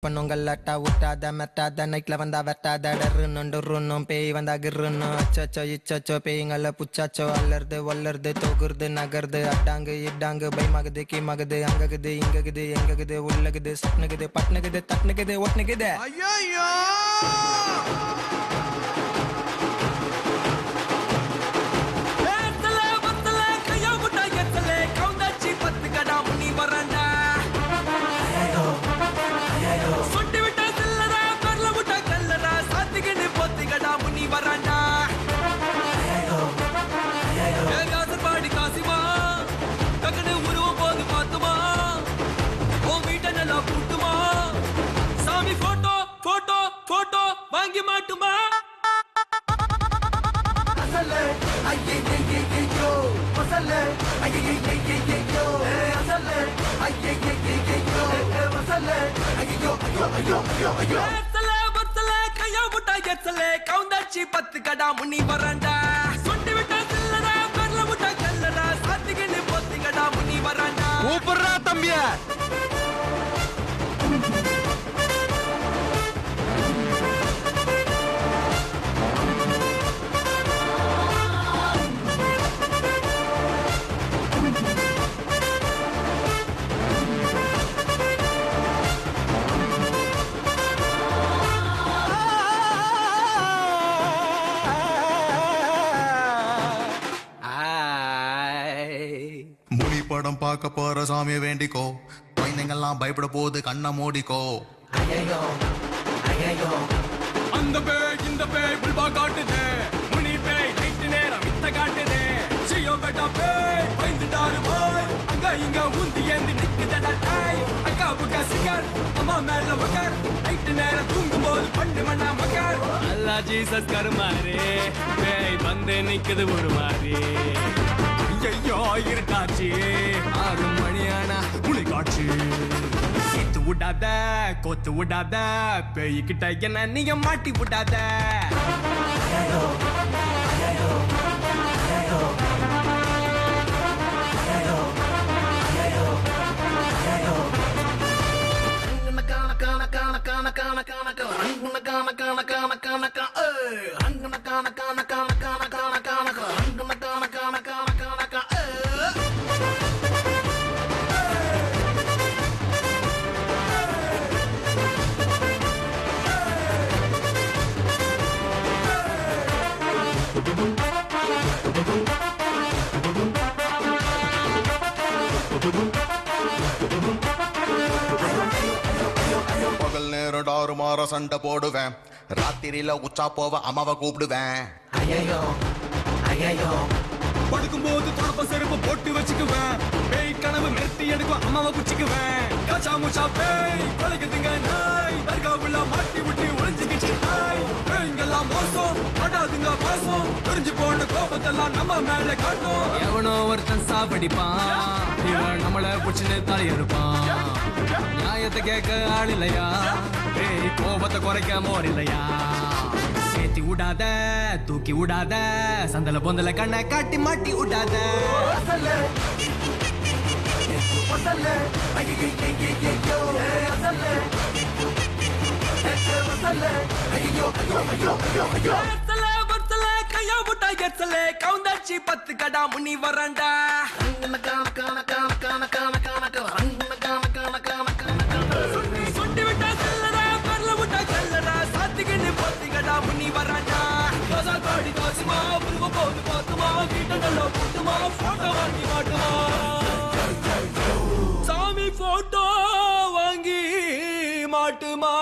பொண்ணுங்கள்லாட்டா விட்டாத மெட்டாத நைட்ல வந்தா வெட்டாத டர்ருன்னும் பேய் வந்தா கிருன்னு அச்சோ இச்சோ பேய்ங்கள புச்சாச்சோ அல்லறது வல்லறது தொகுறது நகருது அட்டாங்கு இட்டாங்கு பயமாகுது கீமாகுது அங்ககுது இங்ககுது எங்ககுது உள்ளகுது சட்னுகுது பட்னுகுது தட்னுகுது ஒட்னுகுது ஐயோ வாங்கி மாட்டுமா அசலே ஐயோ அசலே ஐயோ அசலே ஐயோ அசலே ஐயோ அசலே பத்தலே கையா முட்டா எத்தலே கவுந்தாச்சி 10 கடா முனி வரண்டா சொட்டி விட்டா சில்லடா பர்ல முட்டா கல்லடா சாத்திகின்னு போத்திங்கடா முனி வரண்டா கூப்பிடுறா தம்பியா படம் பார்க்க போற சாமியை வேண்டிக்கோ குழந்தைங்கெல்லாம் பயப்பட போது கண்ணை மூடிக்கோ அந்த பேய் இந்த பேய் புல்பா காட்டுதே முனி பேய் நைட்டு நேரம் வித்த காட்டுதே சியோ பெட்டா பேய் பயந்துட்டாரு போய் அங்க இங்க உந்தி ஏந்தி நிக்குதடா டாய் அக்கா புக்கா சிகர் அம்மா மேல வகர் நைட்டு நேரம் தூங்கும் போது பண்ணு மண்ணா மகர் அல்லா ஜீசஸ் கருமாரே பேய் வந்து நிக்குது ஒரு மாதிரி ஐயோ இருட்டாச்சு 6 மணியானா புலி காட்சி சீத்து விடாத கோத்து விடாத பேய்கிட்ட என்ன நீங்க மாட்டி விடாத பகல் நேரம் டாறு மாற சண்டை போடுவேன் ராத்திரியில உச்சா போவ அம்மாவை கூப்பிடுவேன் படுக்கும் போது தொடப்ப செருப்பு போட்டு வச்சுக்குவேன் பேய் கனவு மிரட்டி எடுக்கும் அம்மாவை குச்சிக்குவேன் காச்சா முச்சா பேய் கொலைக்குதுங்க நாய் தர்காவுல மாட்டி விட்டு ஒளிஞ்சுக்கிச்சு நாய் பேய்ங்கெல்லாம் மோசம் படாதுங்க பாசம் புரிஞ்சு போன கோபத்தெல்லாம் நம்ம மேல காட்டும் எவனோ ஒருத்தன் சாப்பிடிப்பான் இவன் நம்மள புடிச்சுன்னு தலையெடுப்பான் நியாயத்தை கேட்க ஆள் இல்லையா பேய் கோபத்தை குறைக்க மோர் இல்லையா ஏத்தி விடாத தூக்கி விடாத சந்தல பொந்தல கண்ணை காட்டி மாட்டி விடாத கையா முட்டா எத்தலே கவுந்தாச்சி 10 கடா முனி வரண்டா சொட்டி விட்டா செல்லடா பர்ல முட்டா கல்லடா சாத்திகின்னு போத்திங்கடா முனி வரண்டா கோசா காடி காசுமா புருவ போது பார்த்துமா வீட்டை நல்லா போட்டுமா போட்டோ வாங்கி மாட்டுமா சாமி போட்டோ வாங்கி மாட்டுமா